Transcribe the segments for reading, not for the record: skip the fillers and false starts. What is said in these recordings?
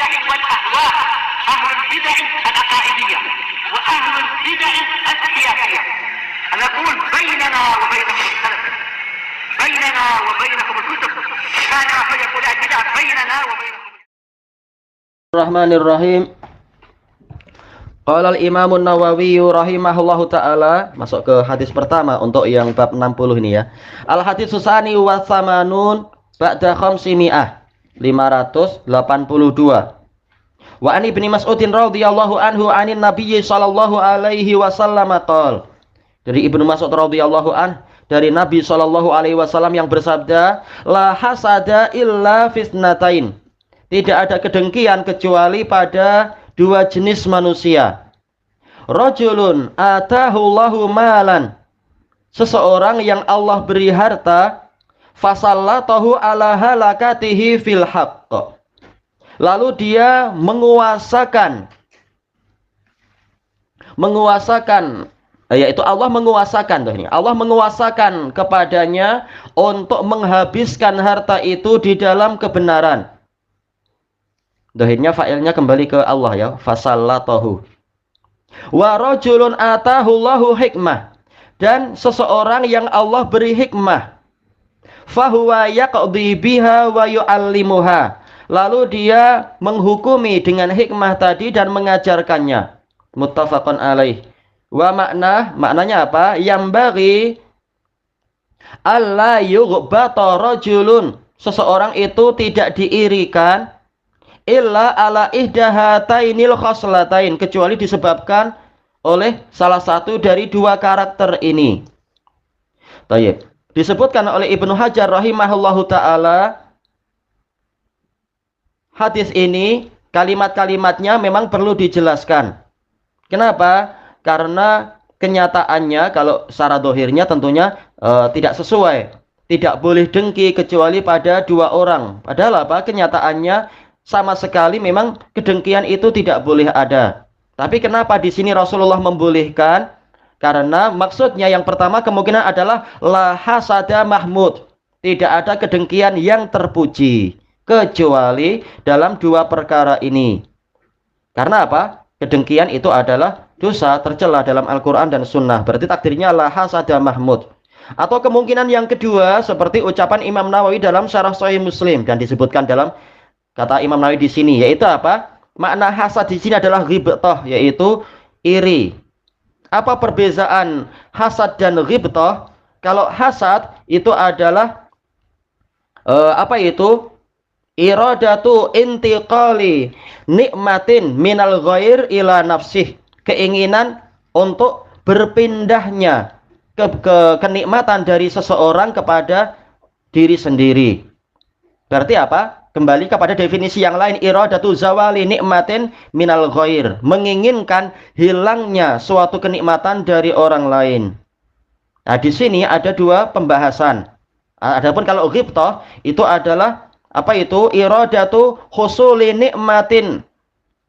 البدع والأهواء، أهل البدع العقائدية وأهل البدع السياسية. نقول بيننا وبينكم السلف، بيننا وبينكم الكتب، كان فيقول البدع بيننا وبينكم. Bismillahirrahmanirrahim. Qala al-Imam an-Nawawi rahimahullahu taala, masuk ke hadis pertama untuk yang bab 60 ini ya. Al-hadis susani wa samanun ba'da khamsimi'ah 582. Wa an Ibnu Mas'udin radhiyallahu anhu anin Nabiy sallallahu alaihi wasallam qol. Dari Ibnu Mas'ud radhiyallahu dari Nabi sallallahu alaihi wasallam yang bersabda, la hasada illa fisnatain. Tidak ada kedengkian kecuali pada dua jenis manusia. Rajulun atahullahu malan. Seseorang yang Allah beri harta, fasallatahu ala halakatihi fil haqq. Lalu dia menguasakan, yaitu Allah menguasakan tuh ini. Allah menguasakan kepadanya untuk menghabiskan harta itu di dalam kebenaran. Dohirnya fa'ilnya kembali ke Allah ya, fasallatahu. Wa rajulun atahullahu hikmah, dan seseorang yang Allah beri hikmah, fahuwa yaqdi biha wa yu'allimuha, lalu dia menghukumi dengan hikmah tadi dan mengajarkannya. Muttafaqun alaih. Wa maknanya apa? Yambaghi alla yughbata rajulun, seseorang itu tidak diirikan illa ala ihdahatainil khoslatain, kecuali disebabkan oleh salah satu dari dua karakter ini. Baik, disebutkan oleh Ibnu Hajar rahimahullahu taala, hadis ini kalimat-kalimatnya memang perlu dijelaskan. Kenapa? Karena kenyataannya kalau secara dohirnya tentunya tidak sesuai. Tidak boleh dengki kecuali pada dua orang. Padahal apa? Kenyataannya sama sekali memang kedengkian itu tidak boleh ada. Tapi kenapa di sini Rasulullah membolehkan? Karena maksudnya yang pertama kemungkinan adalah la hasada mahmud. Tidak ada kedengkian yang terpuji kecuali dalam dua perkara ini. Karena apa? Kedengkian itu adalah dosa tercela dalam Al-Quran dan Sunnah. Berarti takdirnya la hasada mahmud. Atau kemungkinan yang kedua seperti ucapan Imam Nawawi dalam Syarah Sahih Muslim dan disebutkan dalam kata Imam Nawawi di sini, yaitu apa? Makna hasad di sini adalah ghibthah, yaitu iri. Apa perbedaan hasad dan ghibthah? Kalau hasad itu adalah iradatu intiqali nikmatin minal ghair ila nafsih, keinginan untuk berpindahnya kenikmatan dari seseorang kepada diri sendiri. Berarti apa? Kembali kepada definisi yang lain, iradatu zawali nikmatin minal ghair, menginginkan hilangnya suatu kenikmatan dari orang lain. Nah, di sini ada dua pembahasan. Adapun kalau ghibthah itu adalah apa itu? Iradatu husuli nikmatin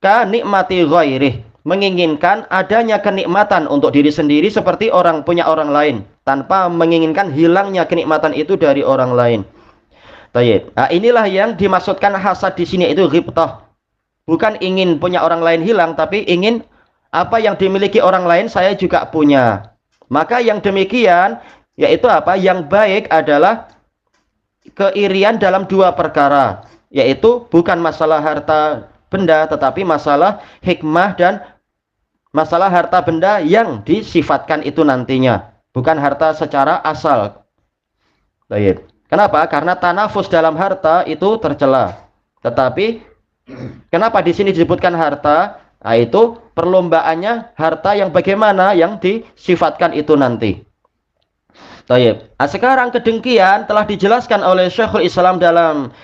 ka nikmati ghairih, menginginkan adanya kenikmatan untuk diri sendiri seperti punya orang lain, tanpa menginginkan hilangnya kenikmatan itu dari orang lain. Baik. Nah, inilah yang dimaksudkan hasad di sini, itu ghibthah. Bukan ingin punya orang lain hilang, tapi ingin apa yang dimiliki orang lain saya juga punya. Maka yang demikian yaitu apa? Yang baik adalah keirian dalam dua perkara, yaitu bukan masalah harta benda tetapi masalah hikmah dan masalah harta benda yang disifatkan itu nantinya, bukan harta secara asal. Baik. Kenapa? Karena tanafus dalam harta itu tercela. Tetapi kenapa di sini disebutkan harta? Nah, itu perlombaannya harta yang bagaimana yang disifatkan itu nanti. Baik. Nah, sekarang kedengkian telah dijelaskan oleh Syekhul Islam dalam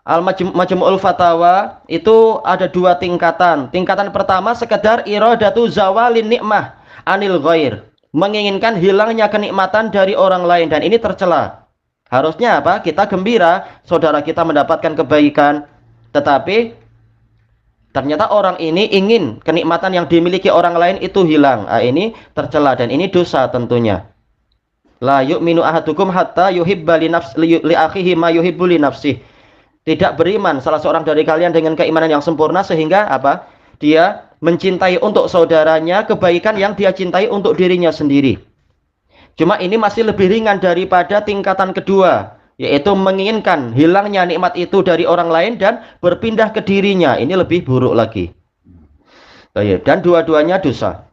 Al-Majmu'ul Fatawa, itu ada dua tingkatan. Tingkatan pertama sekedar iradatu zawalin nikmah anil ghair, menginginkan hilangnya kenikmatan dari orang lain, dan ini tercela. Harusnya apa? Kita gembira saudara kita mendapatkan kebaikan, tetapi ternyata orang ini ingin kenikmatan yang dimiliki orang lain itu hilang. Ini tercela dan ini dosa tentunya. La yu'minu ahadukum hatta yuhibba li akhihi ma yuhibbu li nafsihi. tidak beriman salah seorang dari kalian dengan keimanan yang sempurna sehingga apa? Dia mencintai untuk saudaranya kebaikan yang dia cintai untuk dirinya sendiri. Cuma ini masih lebih ringan daripada tingkatan kedua, yaitu menginginkan hilangnya nikmat itu dari orang lain dan berpindah ke dirinya. Ini lebih buruk lagi. Dan dua-duanya dosa.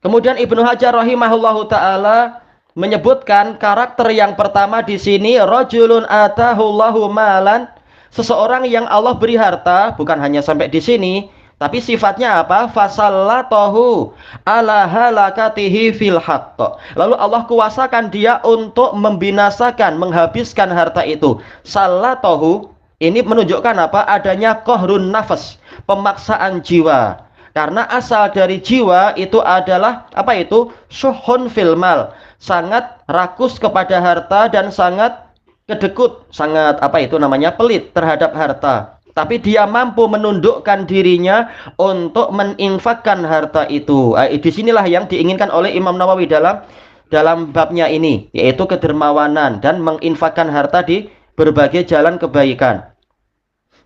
Kemudian Ibnu Hajar rahimahullahu taala menyebutkan karakter yang pertama di sini, rajulun atahullahu malan, seseorang yang Allah beri harta, bukan hanya sampai di sini, tapi sifatnya apa? Fasallatahu ala halakatihi fil haqq. Lalu Allah kuasakan dia untuk membinasakan, menghabiskan harta itu. Sallatahu ini menunjukkan apa? Adanya qahrun nafas, pemaksaan jiwa. Karena asal dari jiwa itu adalah apa itu? Syuhun fil mal, sangat rakus kepada harta dan sangat kedekut, sangat apa itu namanya? Pelit terhadap harta. Tapi dia mampu menundukkan dirinya untuk meninfakkan harta itu. Disinilah yang diinginkan oleh Imam Nawawi dalam babnya ini, yaitu kedermawanan dan menginfakkan harta di berbagai jalan kebaikan.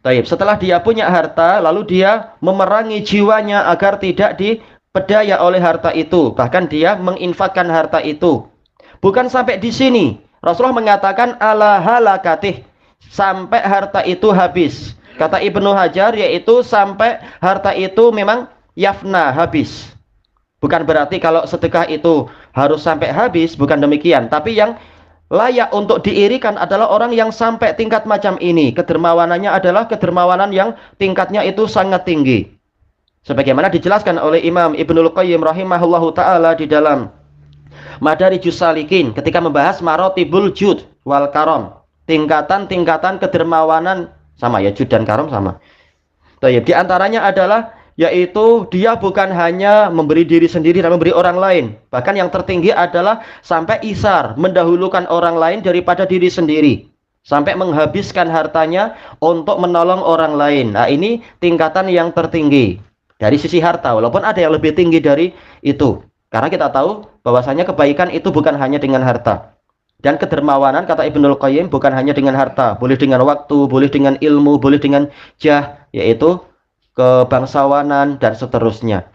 Setelah dia punya harta, lalu dia memerangi jiwanya agar tidak dipedaya oleh harta itu. Bahkan dia menginfakkan harta itu. Bukan sampai di sini. Rasulullah mengatakan ala halakatih, sampai harta itu habis. Kata Ibnu Hajar, yaitu sampai harta itu memang yafna, habis. Bukan berarti kalau sedekah itu harus sampai habis, bukan demikian. Tapi yang layak untuk diirikan adalah orang yang sampai tingkat macam ini. Kedermawanannya adalah kedermawanan yang tingkatnya itu sangat tinggi. Sebagaimana dijelaskan oleh Imam Ibnul Qayyim rahimahullahu ta'ala di dalam Madarijus Salikin ketika membahas maratibul jud wal karam. Tingkatan-tingkatan kedermawanan, sama ya, jud dan karam sama. Di antaranya adalah yaitu dia bukan hanya memberi diri sendiri dan memberi orang lain. Bahkan yang tertinggi adalah sampai isar, mendahulukan orang lain daripada diri sendiri. Sampai menghabiskan hartanya untuk menolong orang lain. Nah, ini tingkatan yang tertinggi dari sisi harta. Walaupun ada yang lebih tinggi dari itu. Karena kita tahu bahwasanya kebaikan itu bukan hanya dengan harta. Dan kedermawanan, kata Ibnul Qayyim, bukan hanya dengan harta. Boleh dengan waktu, boleh dengan ilmu, boleh dengan jah, yaitu kebangsawanan dan seterusnya.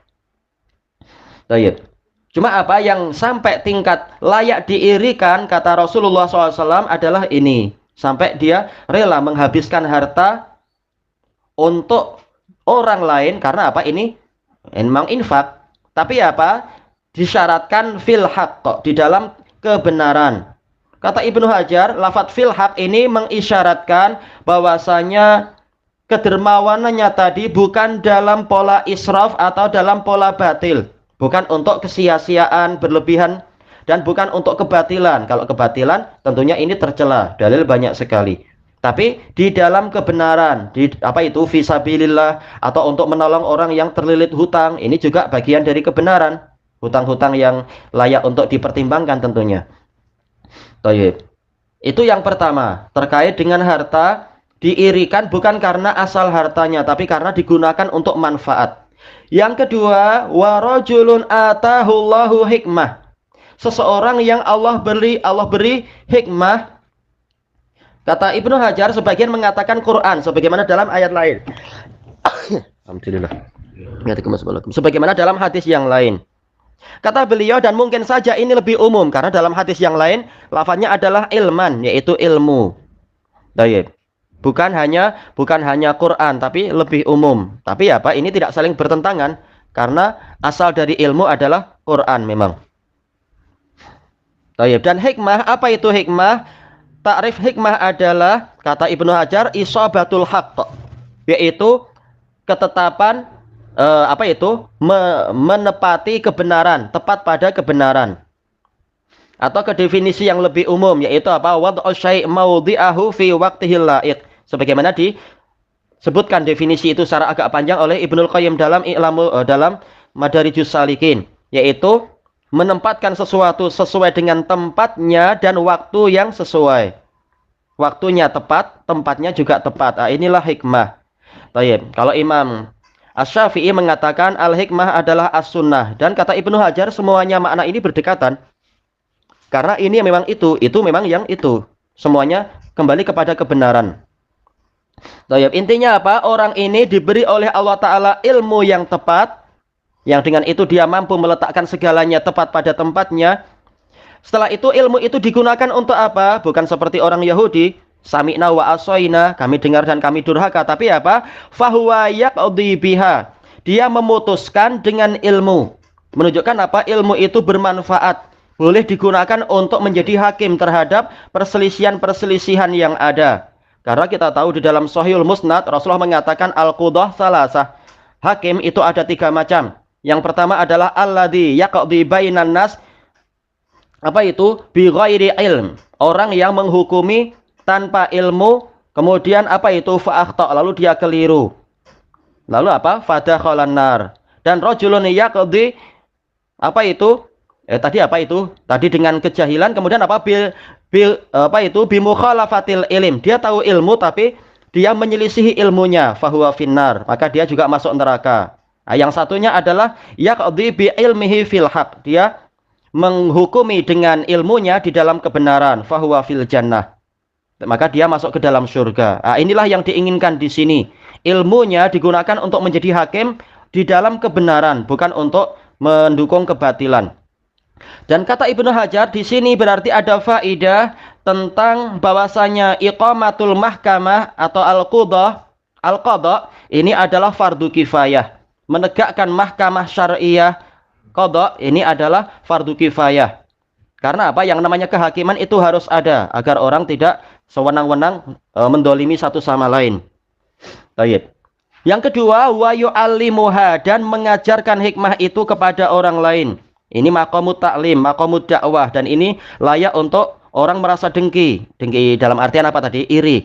Cuma apa yang sampai tingkat layak diirikan, kata Rasulullah SAW, adalah ini. Sampai dia rela menghabiskan harta untuk orang lain. Karena apa? Ini memang infak. Tapi apa? Disyaratkan fil haqq, di dalam kebenaran. Kata Ibnu Hajar, lafadz fil haqq ini mengisyaratkan bahwasanya kedermawanannya tadi bukan dalam pola israf atau dalam pola batil. Bukan untuk kesia-siaan berlebihan dan bukan untuk kebatilan. Kalau kebatilan tentunya ini tercela. Dalil banyak sekali. Tapi di dalam kebenaran, di apa itu fisabilillah atau untuk menolong orang yang terlilit hutang, ini juga bagian dari kebenaran. Hutang-hutang yang layak untuk dipertimbangkan tentunya. Itu yang pertama, terkait dengan harta. Diirikan bukan karena asal hartanya, tapi karena digunakan untuk manfaat. Yang kedua, warajulun atahullahu hikmah. Seseorang yang Allah beri hikmah. Kata Ibnu Hajar, sebagian mengatakan Quran, sebagaimana dalam ayat lain. Alhamdulillah. Sebagaimana dalam hadis yang lain. Kata beliau, dan mungkin saja ini lebih umum, karena dalam hadis yang lain, lafadznya adalah ilman, yaitu ilmu. Bukan hanya Quran, tapi lebih umum. Tapi apa? Ini tidak saling bertentangan karena asal dari ilmu adalah Quran memang. Dan hikmah, apa itu hikmah? Takrif hikmah adalah, kata Ibnu Hajar, isabatul haqq, yaitu ketetapan menepati kebenaran, tepat pada kebenaran. Atau ke definisi yang lebih umum, yaitu apa? Wad'u syai' maudhi'ahu fi waqtihil la'iq. Sebagaimana disebutkan definisi itu secara agak panjang oleh Ibnul Qayyim dalam Madarijus Salikin, yaitu menempatkan sesuatu sesuai dengan tempatnya dan waktu yang sesuai. Waktunya tepat, tempatnya juga tepat. Nah, inilah hikmah. Kalau Imam Asy-Syafi'i mengatakan al-hikmah adalah as-sunnah, dan kata Ibnu Hajar semuanya makna ini berdekatan. Karena ini memang itu memang yang itu. Semuanya kembali kepada kebenaran. Tayyib, intinya apa? Orang ini diberi oleh Allah Ta'ala ilmu yang tepat, yang dengan itu dia mampu meletakkan segalanya tepat pada tempatnya. Setelah itu ilmu itu digunakan untuk apa? Bukan seperti orang Yahudi, sami'na wa asoina, kami dengar dan kami durhaka. Tapi apa? Fahuwa yaqdi biha. Dia memutuskan dengan ilmu. Menunjukkan apa? Ilmu itu bermanfaat. Boleh digunakan untuk menjadi hakim terhadap perselisihan-perselisihan yang ada. Karena kita tahu di dalam Sahihul Musnad, Rasulullah mengatakan al-qudah salasah. Hakim itu ada 3 macam. Yang pertama adalah alladzi yaqdi bainan nas. Apa itu? Bi ghairi ilm. Orang yang menghukumi tanpa ilmu, kemudian apa itu? Fa akhta, lalu dia keliru. Lalu apa? Fadakhalan nar. Dan rajulun yaqdi, apa itu? Tadi apa itu? Tadi dengan kejahilan, kemudian apa? Apa itu? Bi mukhalafatil ilm. Dia tahu ilmu tapi dia menyelisihi ilmunya, fahuwa finnar. Maka dia juga masuk neraka. Nah, yang satunya adalah yaqdi bi ilmihi fil haq. Dia menghukumi dengan ilmunya di dalam kebenaran, fahuwa fil jannah. Maka dia masuk ke dalam surga. Nah, inilah yang diinginkan di sini. Ilmunya digunakan untuk menjadi hakim di dalam kebenaran, bukan untuk mendukung kebatilan. Dan kata Ibnu Hajar di sini berarti ada faidah tentang bahwasanya iqamatul mahkamah atau al-qadha ini adalah fardu kifayah. Menegakkan mahkamah syariah qadha ini adalah fardu kifayah. Karena apa? Yang namanya kehakiman itu harus ada agar orang tidak sewenang-wenang mendolimi satu sama lain. Baik. Yang kedua, wa yu'allimuha, dan mengajarkan hikmah itu kepada orang lain. Ini maqamut ta'lim, maqamut dakwah, dan ini layak untuk orang merasa dengki. Dengki dalam artian apa tadi? Iri.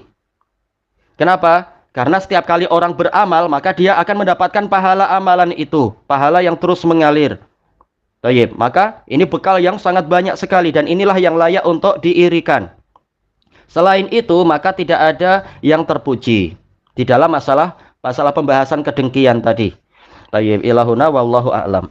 Kenapa? Karena setiap kali orang beramal, maka dia akan mendapatkan pahala amalan itu, pahala yang terus mengalir. Baik, maka ini bekal yang sangat banyak sekali, dan inilah yang layak untuk diirikan. Selain itu, maka tidak ada yang terpuji di dalam masalah pembahasan kedengkian tadi. Baik, ilahuna wallahu a'lam.